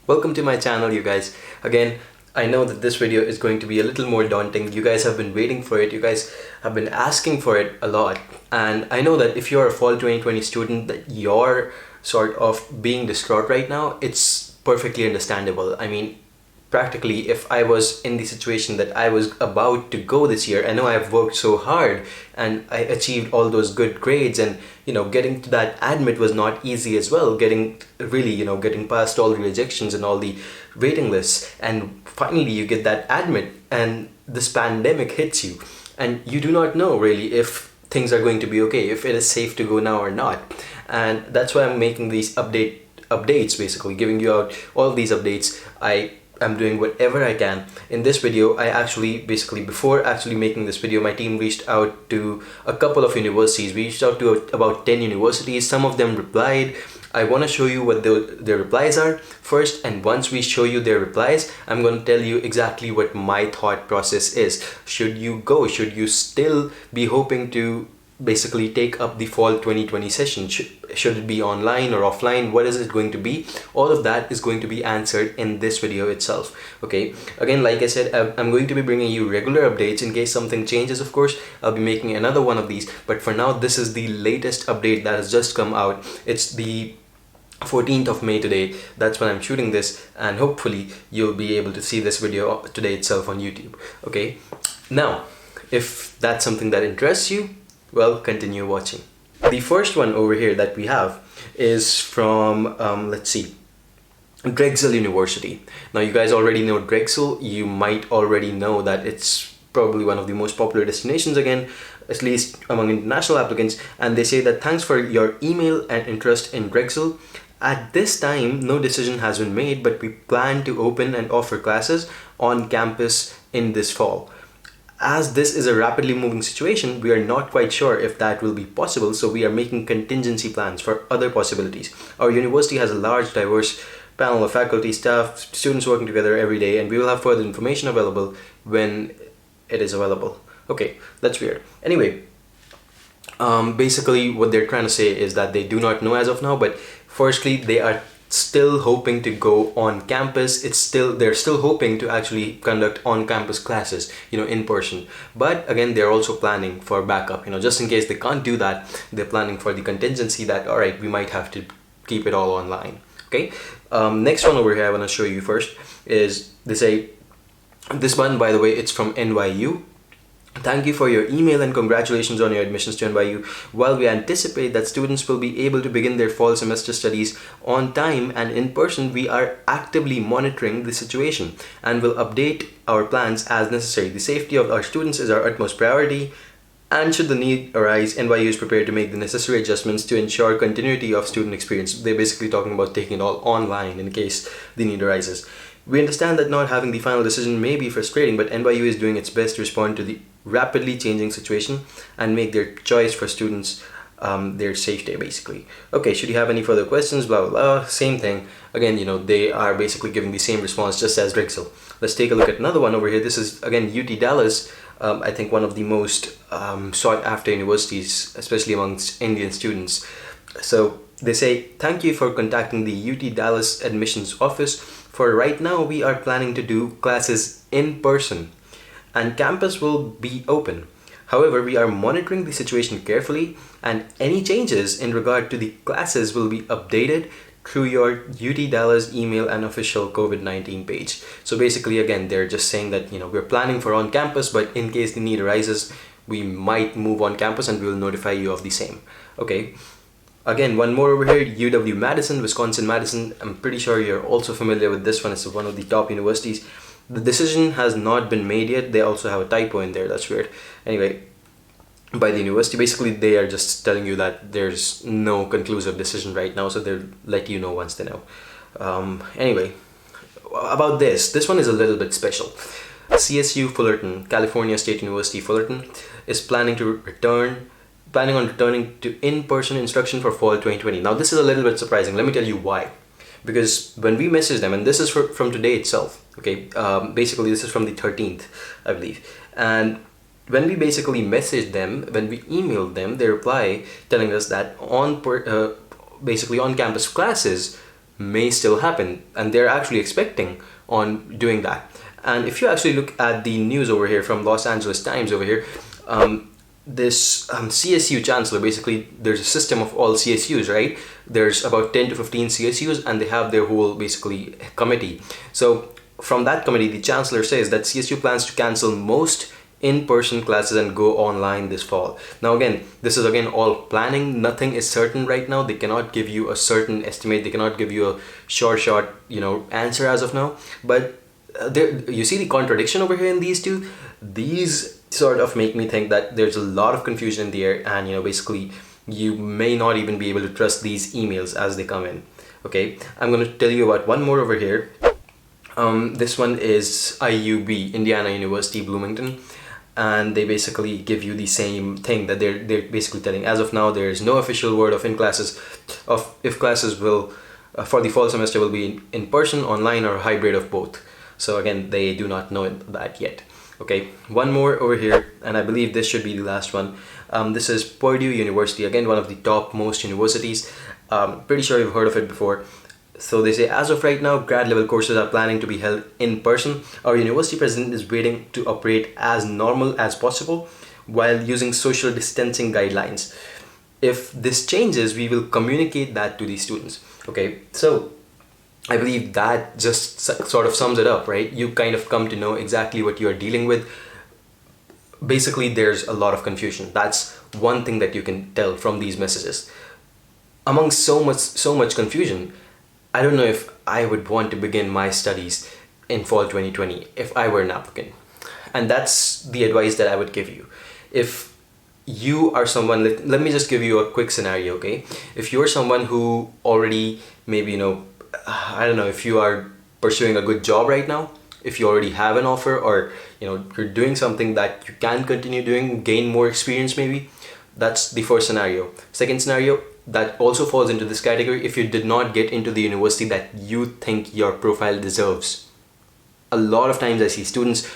Welcome to my channel, you guys. Again, I know that this video is going to be a little more daunting. You guys have been waiting for it. You guys have been asking for it a lot. And I know that if you're a fall 2020 student, that you're sort of being distraught right now. It's perfectly understandable. I mean, practically, if I was in the situation that I was about to go this year, I know I've worked so hard and I achieved all those good grades, and getting to that admit was not easy as well. Getting past all the rejections and all the waiting lists, and finally you get that admit, and this pandemic hits you, and you do not know really if things are going to be okay, if it is safe to go now or not. And that's why I'm making these updates, basically giving you out all of these updates. I'm doing whatever I can. In this video, before actually making this video, my team reached out to a couple of universities. We reached out to about 10 universities. Some of them replied. I want to show you what their replies are first, and once we show you their replies, I'm going to tell you exactly what my thought process is. Should you go? Should you still be hoping to basically take up the fall 2020 session? Should it be online or offline? What is it going to be? All of that is going to be answered in this video itself. Okay, again, like I said, I'm going to be bringing you regular updates. In case something changes, of course, I'll be making another one of these, but for now, this is the latest update that has just come out. It's the 14th of May today. That's when I'm shooting this, and hopefully you'll be able to see this video today itself on YouTube. Okay, now if that's something that interests you, well, continue watching. The first one over here that we have is from, let's see, Drexel University. Now, you guys already know Drexel. You might already know that it's probably one of the most popular destinations again, at least among international applicants. And they say that thanks for your email and interest in Drexel. At this time, no decision has been made, but we plan to open and offer classes on campus in this fall. As this is a rapidly moving situation, we are not quite sure if that will be possible, so we are making contingency plans for other possibilities. Our university has a large, diverse panel of faculty, staff, students working together every day, and we will have further information available when it is available. Okay, that's weird. Anyway, basically what they're trying to say is that they do not know as of now, but firstly, they are still hoping to go on campus. They're still hoping to actually conduct on-campus classes, in person. But again, they're also planning for backup, just in case they can't do that. They're planning for the contingency that, all right, we might have to keep it all online. Okay, next one over here I want to show you first is this one, by the way, it's from NYU. Thank you for your email and congratulations on your admissions to NYU. While we anticipate that students will be able to begin their fall semester studies on time and in person, we are actively monitoring the situation and will update our plans as necessary. The safety of our students is our utmost priority, and should the need arise, NYU is prepared to make the necessary adjustments to ensure continuity of student experience. They're basically talking about taking it all online in case the need arises. We understand that not having the final decision may be frustrating, but NYU is doing its best to respond to the rapidly changing situation and make their choice for students their safety, basically. Okay, should you have any further questions, blah, blah, blah, same thing. Again, they are basically giving the same response just as Drexel. Let's take a look at another one over here. This is, again, UT Dallas. I think one of the most sought after universities, especially amongst Indian students. So they say, thank you for contacting the UT Dallas admissions office. For right now, we are planning to do classes in person and campus will be open. However, we are monitoring the situation carefully, and any changes in regard to the classes will be updated through your UT Dallas email and official COVID-19 page. So basically, again, they're just saying that, we're planning for on campus, but in case the need arises, we might move on campus and we will notify you of the same. Okay. Again, one more over here, UW-Madison, Wisconsin-Madison. I'm pretty sure you're also familiar with this one. It's one of the top universities. The decision has not been made yet. They also have a typo in there. That's weird. Anyway, by the university, basically they are just telling you that there's no conclusive decision right now, so they'll let you know once they know. Anyway, about this one is a little bit special. CSU Fullerton, California State University Fullerton, is planning on returning to in-person instruction for fall 2020. Now, this is a little bit surprising. Let me tell you why. Because when we messaged them, and this is from today itself, okay, basically this is from the 13th, I believe, and when we basically messaged them, when we emailed them, they reply telling us that basically on-campus classes may still happen, and they're actually expecting on doing that. And if you actually look at the news over here from Los Angeles Times over here, this CSU chancellor, basically there's a system of all CSUs, right? There's about 10 to 15 CSUs, and they have their whole basically committee. So from that committee, the chancellor says that CSU plans to cancel most in-person classes and go online this fall. Now again, this is again all planning. Nothing is certain right now. They cannot give you a certain estimate. They cannot give you a short answer as of now. But there, you see the contradiction over here in these two. These sort of make me think that there's a lot of confusion in the air, and basically you may not even be able to trust these emails as they come in. Okay, I'm going to tell you about one more over here. This one is IUB, Indiana University Bloomington, and they basically give you the same thing that they're basically telling. As of now, there is no official word of if classes will for the fall semester will be in person, online, or hybrid of both. So again, they do not know that yet. Okay, one more over here, and I believe this should be the last one. This is Purdue University, again one of the top most universities. Pretty sure you've heard of it before. So they say, as of right now, grad level courses are planning to be held in person. Our university president is waiting to operate as normal as possible while using social distancing guidelines. If this changes, we will communicate that to the students. Okay, so I believe that just sort of sums it up, right? You kind of come to know exactly what you're dealing with. Basically, there's a lot of confusion. That's one thing that you can tell from these messages. Among so much confusion, I don't know if I would want to begin my studies in fall 2020 if I were an applicant. And that's the advice that I would give you. If you are someone, let me just give you a quick scenario, okay? If you're someone who already maybe, I don't know, if you are pursuing a good job right now, if you already have an offer, or you're doing something that you can continue doing, gain more experience maybe, that's the first scenario. Second scenario, that also falls into this category, if you did not get into the university that you think your profile deserves. A lot of times I see students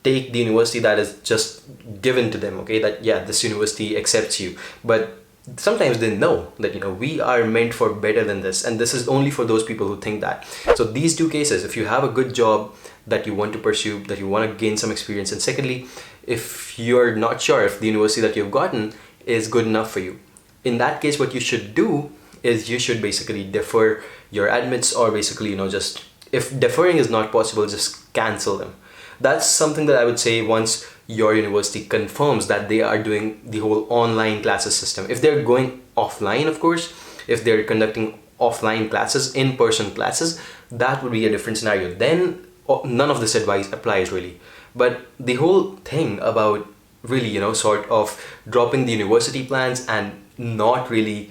take the university that is just given to them, okay, that yeah, this university accepts you, but sometimes they know that we are meant for better than this, and this is only for those people who think that. So these two cases, if you have a good job that you want to pursue, that you want to gain some experience, and secondly, if you're not sure if the university that you've gotten is good enough for you, in that case, what you should do is you should basically defer your admits, or basically just, if deferring is not possible, just cancel them. That's something that I would say once your university confirms that they are doing the whole online classes system. If they're going offline, of course, if they're conducting offline classes, in-person classes, that would be a different scenario. Then none of this advice applies really. But the whole thing about really, sort of dropping the university plans and not really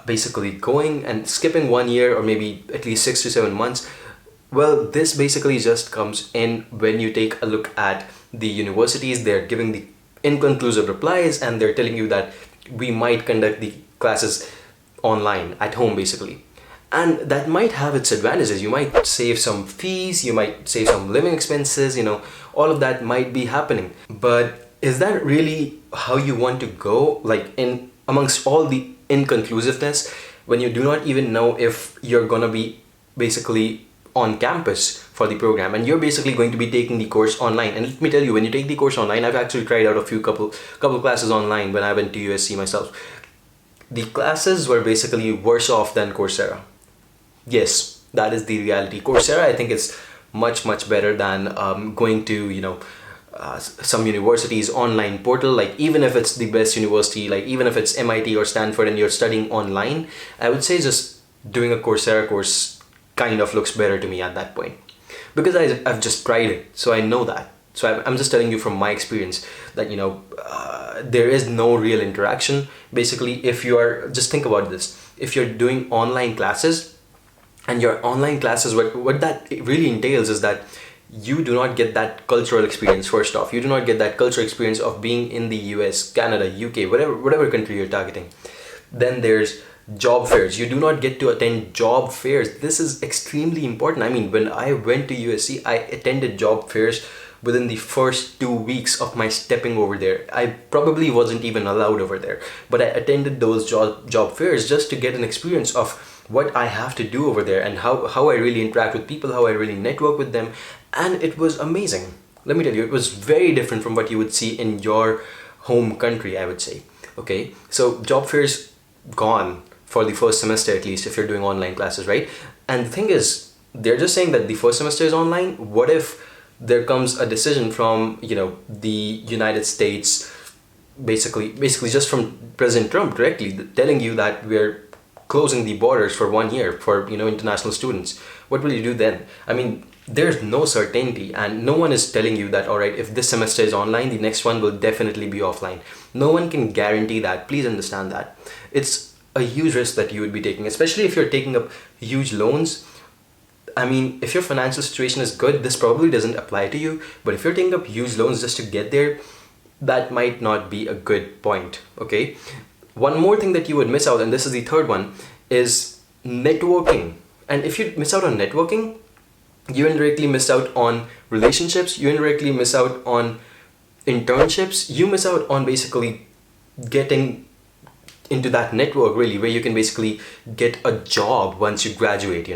basically going and skipping 1 year or maybe at least 6 to 7 months, well, this basically just comes in when you take a look at the universities. They're giving the inconclusive replies, and they're telling you that we might conduct the classes online at home basically. And that might have its advantages. You might save some fees, you might save some living expenses, all of that might be happening. But is that really how you want to go? Like, in amongst all the inconclusiveness, when you do not even know if you're gonna be basically on campus for the program, and you're basically going to be taking the course online. And let me tell you, when you take the course online, I've actually tried out a couple classes online when I went to USC myself. The classes were basically worse off than Coursera. Yes, that is the reality. Coursera, I think, is much better than going to some university's online portal. Like, even if it's the best university, like even if it's MIT or Stanford and you're studying online, I would say just doing a Coursera course kind of looks better to me at that point, because I've just tried it, so I know that. So I'm just telling you from my experience that there is no real interaction. Basically, if you are, just think about this, if you're doing online classes, and your online classes, what that really entails is that you do not get that cultural experience. First off, you do not get that cultural experience of being in the US, Canada, UK, whatever country you're targeting. Then there's job fairs. You do not get to attend job fairs. This is extremely important. I mean, when I went to USC, I attended job fairs within the first 2 weeks of my stepping over there. I probably wasn't even allowed over there, but I attended those job fairs just to get an experience of what I have to do over there, and how I really interact with people, how I really network with them. And it was amazing. Let me tell you, it was very different from what you would see in your home country, I would say. Okay, so job fairs gone for the first semester, at least if you're doing online classes, right? And the thing is, they're just saying that the first semester is online. What if there comes a decision from, the United States, basically just from President Trump directly, telling you that we're closing the borders for 1 year for, international students? What will you do then? I mean, there's no certainty, and no one is telling you that, all right, if this semester is online, the next one will definitely be offline. No one can guarantee that. Please understand that. It's a huge risk that you would be taking, especially if you're taking up huge loans. I mean, if your financial situation is good, this probably doesn't apply to you. But if you're taking up huge loans just to get there, that might not be a good point. Okay. One more thing that you would miss out, and this is the third one, is networking. And if you miss out on networking, you indirectly miss out on relationships, you indirectly miss out on internships, you miss out on basically getting into that network, really, where you can basically get a job once you graduate,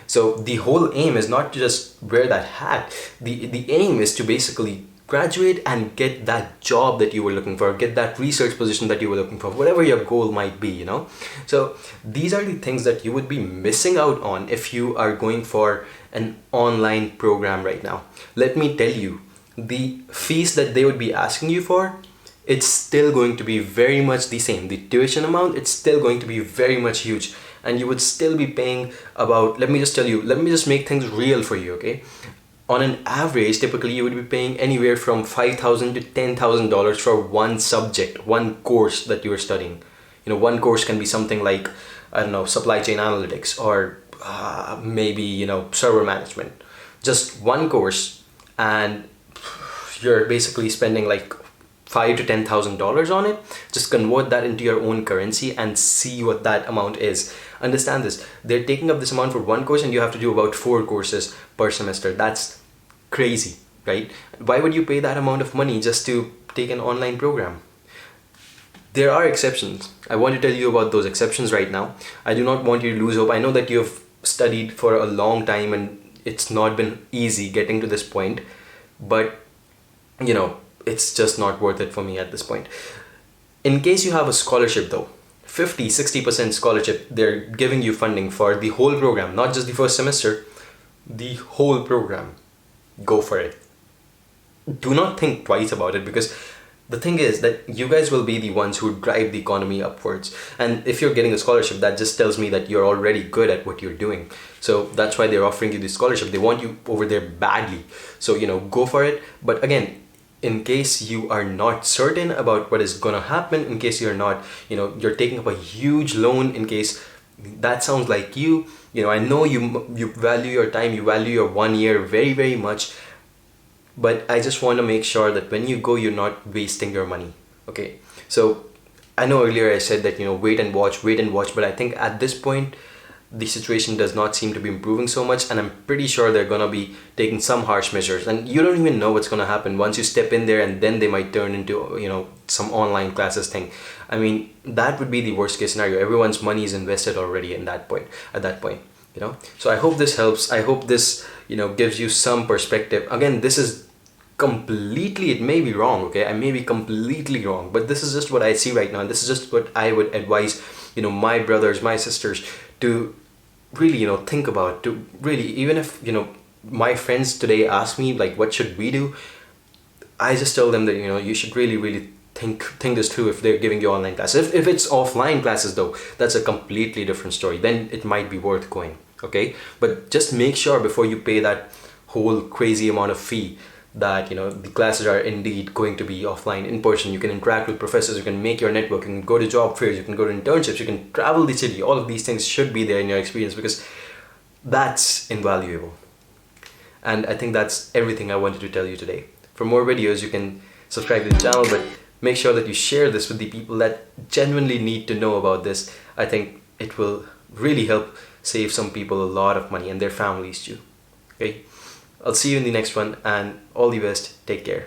So the whole aim is not to just wear that hat. The aim is to basically graduate and get that job that you were looking for, get that research position that you were looking for, whatever your goal might be, So these are the things that you would be missing out on if you are going for an online program right now. Let me tell you, the fees that they would be asking you for, it's still going to be very much the same. The tuition amount, it's still going to be very much huge. And you would still be paying about, let me just make things real for you, okay? On an average, typically you would be paying anywhere from $5,000 to $10,000 for one subject, one course that you are studying. One course can be something like, I don't know, supply chain analytics, or maybe, server management. Just one course, and you're basically spending like $5,000 to $10,000 on it. Just convert that into your own currency and see what that amount is. Understand this. They're taking up this amount for one course, and you have to do about 4 courses per semester. That's crazy, right? Why would you pay that amount of money just to take an online program? There are exceptions. I want to tell you about those exceptions right now. I do not want you to lose hope. I know that you've studied for a long time and it's not been easy getting to this point, but it's just not worth it for me at this point. In case you have a scholarship though, 50-60% scholarship, they're giving you funding for the whole program, not just the first semester, the whole program. Go for it. Do not think twice about it, because the thing is that you guys will be the ones who drive the economy upwards. And if you're getting a scholarship, that just tells me that you're already good at what you're doing. So that's why they're offering you the scholarship. They want you over there badly. So, go for it. But again, in case you are not certain about what is going to happen, in case you're not, you're taking up a huge loan, in case that sounds like you, I know you value your time, you value your 1 year very, very much, but I just want to make sure that when you go, you're not wasting your money. Okay. So I know earlier I said that, wait and watch, but I think at this point, the situation does not seem to be improving so much, and I'm pretty sure they're gonna be taking some harsh measures, and you don't even know what's gonna happen once you step in there, and then they might turn into some online classes thing. I mean, that would be the worst case scenario. Everyone's money is invested already at that point. So I hope this helps. I hope this gives you some perspective. Again, this is completely, it may be wrong, okay? I may be completely wrong, but this is just what I see right now, and this is just what I would advise my brothers, my sisters to really think about, to really, even if my friends today ask me like what should we do, I just tell them that you should really think this through. If they're giving you online classes, if it's offline classes though, that's a completely different story. Then it might be worth going, okay? But just make sure before you pay that whole crazy amount of fee that the classes are indeed going to be offline. In person, you can interact with professors, you can make your network, you can go to job fairs, you can go to internships, you can travel the city. All of these things should be there in your experience, because that's invaluable. And I think that's everything I wanted to tell you today. For more videos, you can subscribe to the channel, but make sure that you share this with the people that genuinely need to know about this. I think it will really help save some people a lot of money, and their families too. Okay? I'll see you in the next one, and all the best. Take care.